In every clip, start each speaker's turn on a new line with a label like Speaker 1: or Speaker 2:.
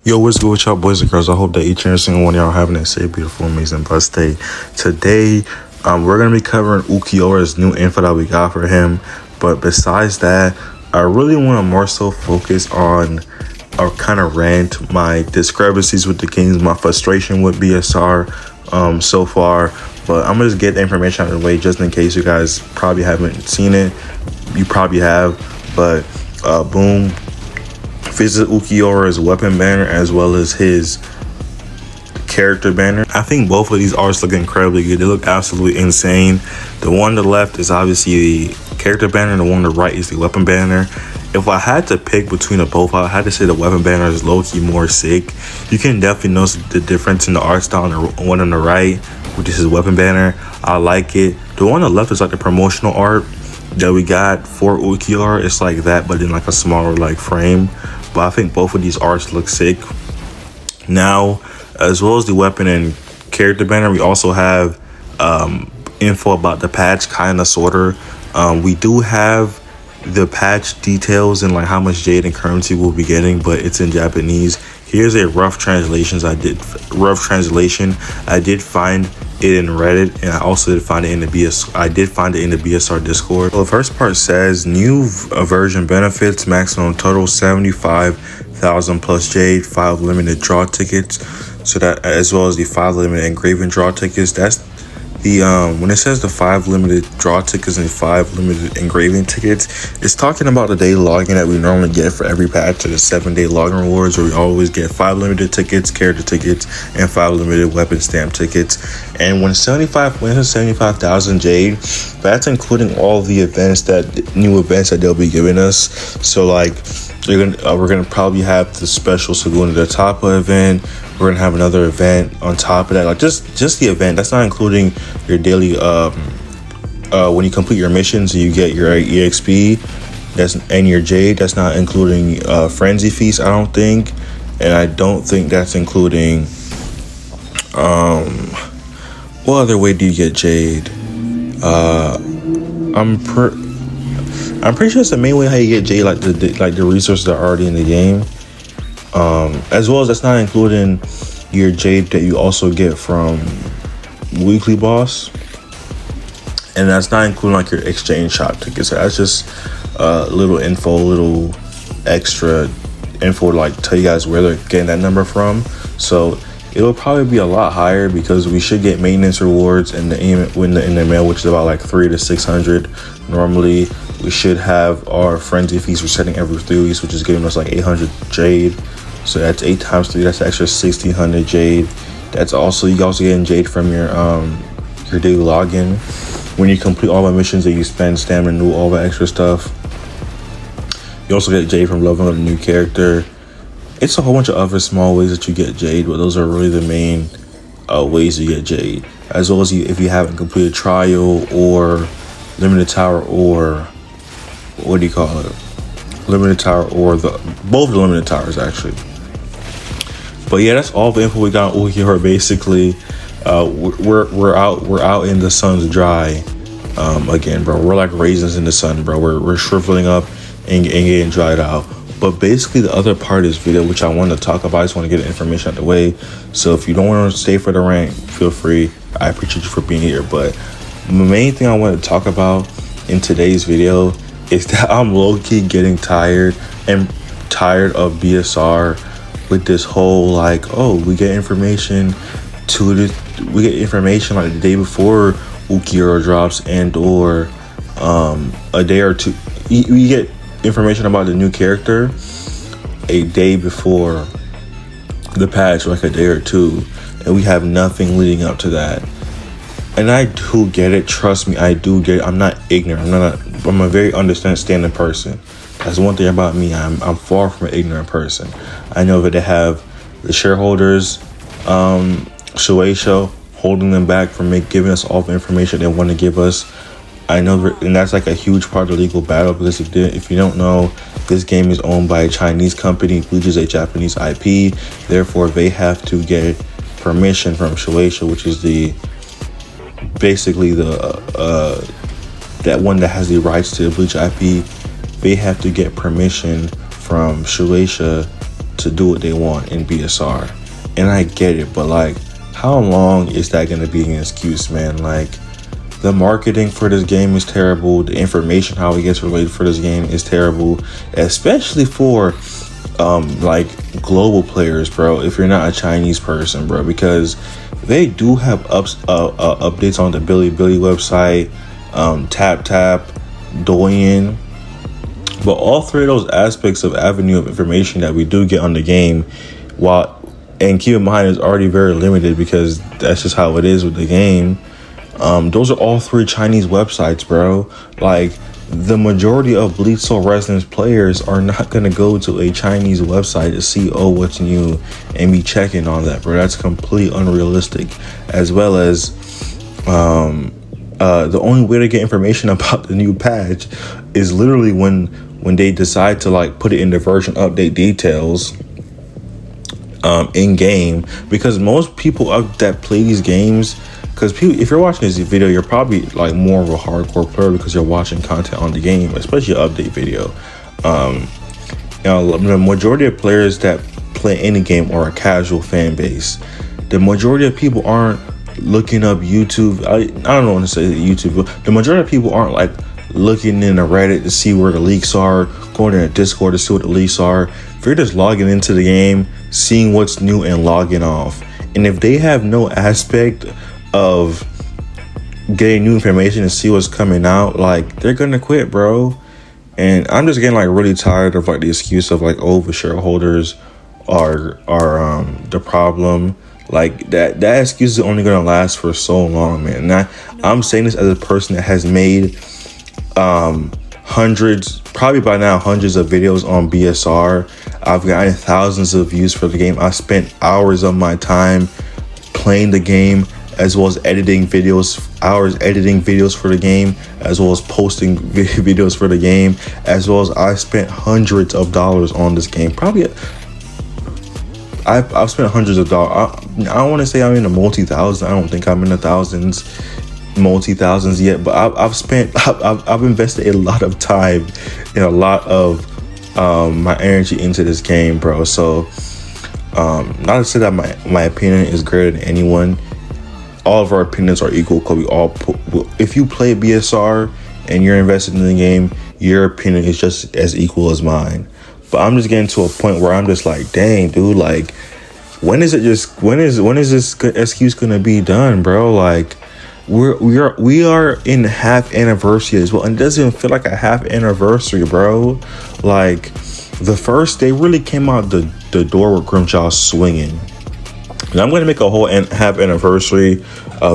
Speaker 1: Yo, what's good with y'all boys and girls? I hope that each and every single one of y'all having a safe, beautiful, amazing, blessed day. Today, we're going to be covering Ulquiorra's new info that we got for him. But besides that, I really want to more so focus on or kind of rant my discrepancies with the Kings, my frustration with BSR so far. But I'm going to just get the information out of the way just in case you guys probably haven't seen it. You probably have, but boom. Visit Ulquiorra's weapon banner as well as his character banner. I think both of these arts look incredibly good. They look absolutely insane. The one on the left is obviously the character banner, and the one on the right is the weapon banner. If I had to pick between the both, I had to say the weapon banner is low-key more sick. You can definitely notice the difference in the art style on the one on the right, which is his weapon banner. I like it. The one on the left is like the promotional art that we got for Ulquiorra. It's like that, but in like a smaller like frame. But I think both of these arts look sick. Now, as well as the weapon and character banner, we also have info about the patch, kind of, sort of. We do have the patch details and like how much jade and currency we'll be getting, but it's in Japanese. Here's a rough translation. I did find it in Reddit, and I also did find it in the BSR Discord. Well, the first part says new version benefits: maximum total 75,000 plus jade, 5 limited draw tickets. So that, as well as the 5 limited engraving draw tickets. That's the when it says the 5 limited draw tickets and 5 limited engraving tickets, it's talking about the daily login that we normally get for every patch, or the 7-day login rewards, where we always get 5 limited tickets, character tickets, and 5 limited weapon stamp tickets. And when it's 75,000 jade, that's including all the events, new events that they'll be giving us. So like we're gonna probably have the special Segunda de Tapa event. We're gonna have another event on top of that, like just the event. That's not including your daily when you complete your missions, you get your EXP. And your jade. That's not including frenzy feast, I don't think, and I don't think that's including what other way do you get jade? I'm pretty sure it's the main way how you get jade, like the resources that are already in the game. As well as that's not including your jade that you also get from weekly boss, and that's not including like your exchange shop tickets. So that's just little extra info to like tell you guys where they're getting that number from. So it'll probably be a lot higher because we should get maintenance rewards in the mail, which is about like 300 to 600 normally. We should have our frenzy feast resetting every 3 weeks, which is giving us like 800 jade. So that's 8 times 3. That's extra 1,600 jade. That's also, you also getting jade from your daily login when you complete all the missions that you spend stamina, new, all that extra stuff. You also get jade from leveling up a new character. It's a whole bunch of other small ways that you get jade, but those are really the main ways you get jade. As well as if you haven't completed trial or limited tower, or what do you call it? Limited tower, or both the limited towers actually. But yeah, that's all the info we got on Ulquiorra. Basically, we're out in the sun's dry again, bro. We're like raisins in the sun, bro. We're shriveling up and getting dried out. But basically, the other part of this video, which I wanted to talk about, I just want to get the information out of the way. So if you don't want to stay for the rant, feel free. I appreciate you for being here. But the main thing I want to talk about in today's video is that I'm low-key getting tired of BSR with this whole like, oh, we get information like the day before Ulquiorra drops, and or a day or two. We get information about the new character a day before the patch, like a day or two, and we have nothing leading up to that. And I do get it. Trust me, I do get it. I'm not ignorant. I'm a very understanding person. That's one thing about me. I'm far from an ignorant person. I know that they have the shareholders, Shueisha, holding them back from giving us all the information they want to give us. I know, and that's like a huge part of the legal battle, because if you don't know, this game is owned by a Chinese company, which is a Japanese IP. Therefore, they have to get permission from Shueisha, which is basically that one that has the rights to the Bleach IP. They have to get permission from Shueisha to do what they want in BSR. And I get it, but like, how long is that going to be an excuse, man? Like, the marketing for this game is terrible. The information how it gets related for this game is terrible, especially for like global players, bro. If you're not a Chinese person, bro, because they do have updates on the Bilibili website, Tap Tap, Douyin. But all three of those aspects of avenue of information that we do get on the game, and keep in mind, it's already very limited because that's just how it is with the game. Those are all three Chinese websites, bro. Like, the majority of Bleach Soul Resonance players are not going to go to a Chinese website to see, what's new and be checking on that, bro. That's completely unrealistic. As well as the only way to get information about the new patch is literally when they decide to like put it in the version update details in game, because most people that play these games, because if you're watching this video, you're probably like more of a hardcore player because you're watching content on the game, especially an update video. The majority of players that play any game are a casual fan base. The majority of people aren't looking up YouTube. I don't know what to say YouTube, but the majority of people aren't like looking in the Reddit to see where the leaks are, going in a Discord to see what the leaks are. If you're just logging into the game, seeing what's new and logging off, and if they have no aspect of getting new information and see what's coming out, like, they're gonna quit, bro. And I'm just getting like really tired of like the excuse of like, the shareholders are the problem. Like, that excuse is only gonna last for so long, man. And I'm saying this as a person that has made probably by now hundreds of videos on BSR. I've gotten thousands of views for the game. I spent hours of my time playing the game, as well as editing videos for the game, as well as posting videos for the game, as well as I spent hundreds of dollars on this game. Probably I've spent hundreds of dollars. I don't want to say I'm in the multi-thousands. I don't think I'm in the multi-thousands yet, but I've invested a lot of time and a lot of my energy into this game, bro. So not to say that my opinion is greater than anyone. All of our opinions are equal because if you play BSR and you're invested in the game, your opinion is just as equal as mine. But I'm just getting to a point where I'm just like, dang, dude, like, when is this excuse gonna be done, bro? Like, we are in half anniversary as well, and it doesn't even feel like a half anniversary, bro. Like, the first day really came out the door with Grimjaw swinging. And I'm going to make a whole half anniversary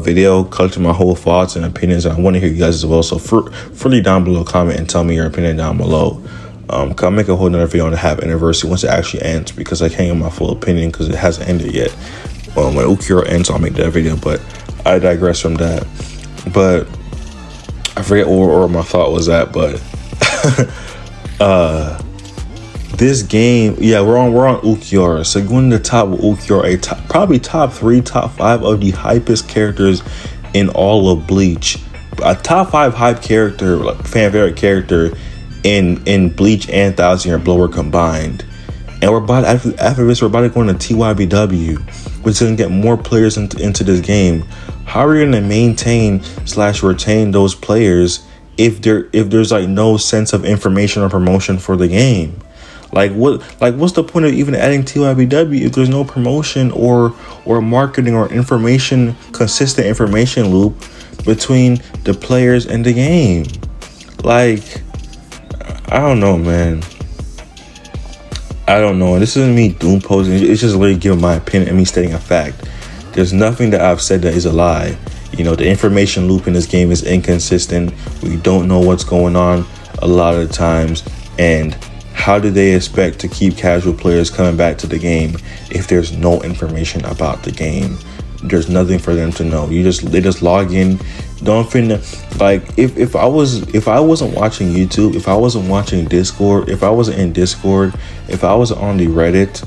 Speaker 1: video collecting my whole thoughts and opinions, and I want to hear you guys as well. So freely down below, comment and tell me your opinion down below. I'll make a whole nother video on the half anniversary once it actually ends, because I can't get my full opinion because it hasn't ended yet. When Ulquiorra ends, I'll make that video, but I digress from that. But I forget where my thought was at, but this game, we're on Ulquiorra. So going to the top of Ulquiorra, probably top 3, top 5 of the hypest characters in all of Bleach. A top 5 hype character, like fan favorite character in Bleach and Thousand Year Blower combined. And after this, we're about to go into TYBW, which is going to get more players into this game. How are we going to maintain / retain those players if there's like no sense of information or promotion for the game? What's the point of even adding TYBW if there's no promotion or marketing or consistent information loop between the players and the game? Like, I don't know, man. I don't know. And this isn't me doom posing. It's just literally giving my opinion and me stating a fact. There's nothing that I've said that is a lie. You know, the information loop in this game is inconsistent. We don't know what's going on a lot of the times. And how do they expect to keep casual players coming back to the game if there's no information about the game? There's nothing for them to know. They just log in. Don't finna, like, if I wasn't watching YouTube, if I wasn't watching Discord, if I wasn't in Discord, if I wasn't on the Reddit,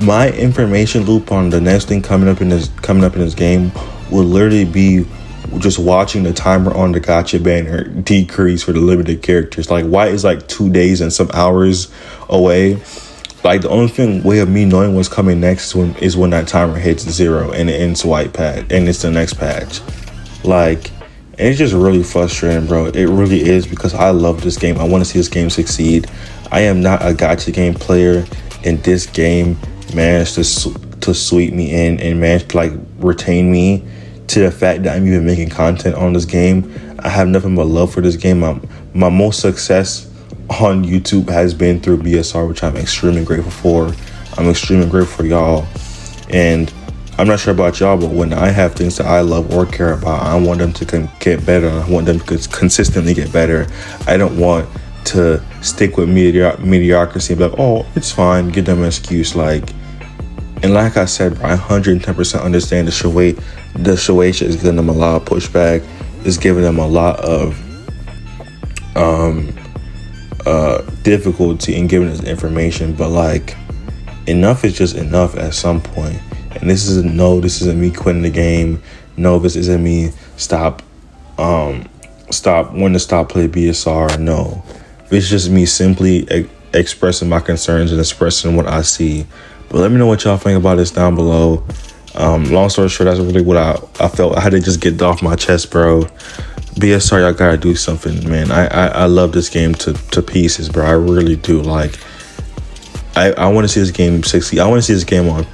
Speaker 1: my information loop on the next thing coming up in this game would literally be just watching the timer on the gotcha banner decrease for the limited characters. Like, White is like 2 days and some hours away. Like the only way of me knowing what's coming next is when that timer hits 0 and it ends white patch and it's the next patch. Like, it's just really frustrating, bro. It really is, because I love this game. I want to see this game succeed. I am not a gacha game player, and this game managed to sweep me in and managed to like retain me to the fact that I'm even making content on this game. I have nothing but love for this game. My most success on YouTube has been through BSR, which I'm extremely grateful for. I'm extremely grateful for y'all. And I'm not sure about y'all, but when I have things that I love or care about, I want them to get better. I want them to consistently get better. I don't want to stick with mediocrity and be like, oh, it's fine, give them an excuse. Like, and like I said, bro, I 110% understand the Shueisha is giving them a lot of pushback. It's giving them a lot of difficulty in giving us information, but like, enough is just enough at some point. And this isn't me quitting the game. No, this isn't me wanting to stop play BSR. No, it's just me simply expressing my concerns and expressing what I see. But let me know what y'all think about this down below. Long story short, that's really what I felt. I had to just get off my chest, bro. BSR, y'all gotta do something, man. I love this game to pieces, bro. I really do. Like, I want to see this game succeed. I want to see this game on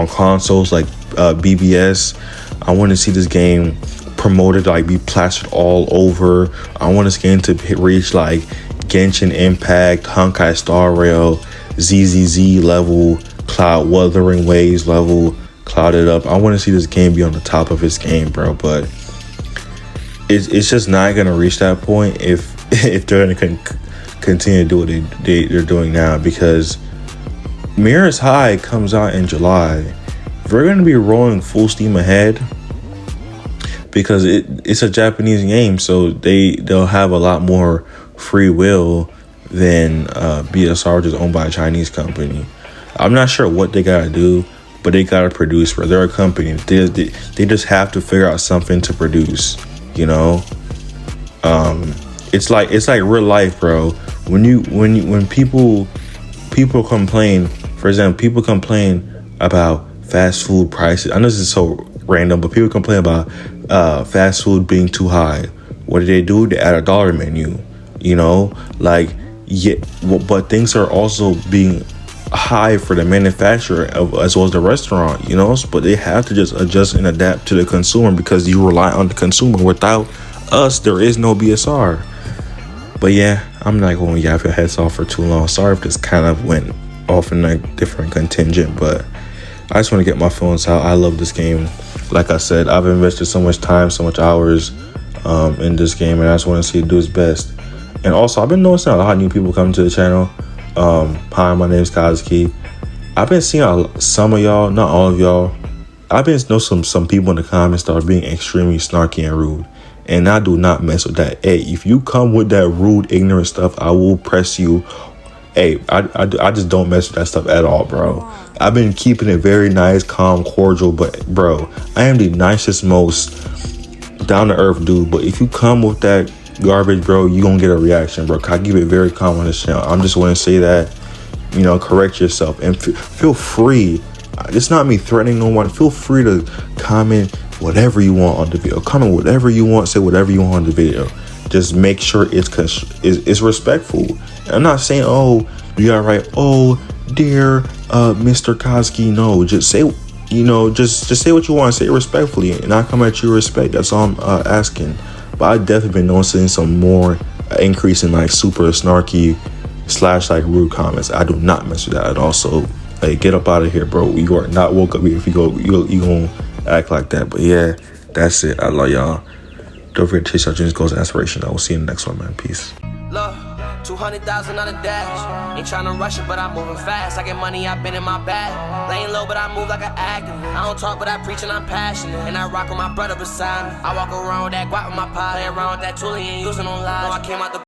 Speaker 1: consoles like BBS. I want to see this game promoted, like be plastered all over. I want this game to reach like Genshin Impact, Honkai Star Rail, ZZZ level, Cloud Wuthering Waves level, clouded up. I want to see this game be on the top of its game, bro. But it's just not gonna reach that point if they're gonna continue to do what they're doing now, because Mirror's High comes out in July. We're going to be rolling full steam ahead because it's a Japanese game, so they'll have a lot more free will than BSR, which is owned by a Chinese company. I'm not sure what they gotta do, but they gotta produce. Bro, they're a company. They just have to figure out something to produce. You know, it's like real life, bro. When people complain. For example, people complain about fast food prices. I know this is so random, but people complain about fast food being too high. What do? They add a dollar menu. You know, like, yeah, but things are also being high for the manufacturer as well as the restaurant. You know, but they have to just adjust and adapt to the consumer, because you rely on the consumer. Without us, there is no BSR. But yeah, I'm not going to yap your heads off for too long. Sorry if this kind of went off in a different contingent, but I just want to get my feelings out. I love this game. Like I said, I've invested so much time, so much hours in this game, and I just want to see it do its best. And also, I've been noticing a lot of new people coming to the channel. Hi, my name is Kazuki. I've been seeing some of y'all, not all of y'all. I've been noticing some people in the comments that are being extremely snarky and rude, and I do not mess with that. Hey, if you come with that rude, ignorant stuff, I will press you. Hey, I just don't mess with that stuff at all, bro. I've been keeping it very nice, calm, cordial, but bro, I am the nicest, most down-to-earth dude. But if you come with that garbage, bro, you gonna get a reaction, bro. I keep it very calm on this channel. I'm just want to say that, you know, correct yourself and feel free. It's not me threatening no one. Feel free to comment whatever you want on the video. Comment whatever you want. Say whatever you want on the video. Just make sure it's respectful. I'm not saying, oh, you got right. Oh, dear Mr. Koski. No, just say, you know, just say what you want. Say it respectfully, and I come at you with respect. That's all I'm asking. But I've definitely been noticing some more increase in like super snarky / like rude comments. I do not mess with that at all. So, hey, get up out of here, bro. You are not woke up if you gonna act like that. But yeah, that's it. I love y'all. Don't forget to chase your dreams, goals, and aspirations. I will see you in the next one, man. Peace.
Speaker 2: Look, 200,000 on the dash. Ain't tryna rush it, but I'm moving fast. I get money, I've been in my bag. Laying low, but I move like an activist. I don't talk, but I preach and I'm passionate. And I rock with my brother beside me. I walk around with that guap with my pie. Play around with that tool, he ain't using no lies. No, I came out the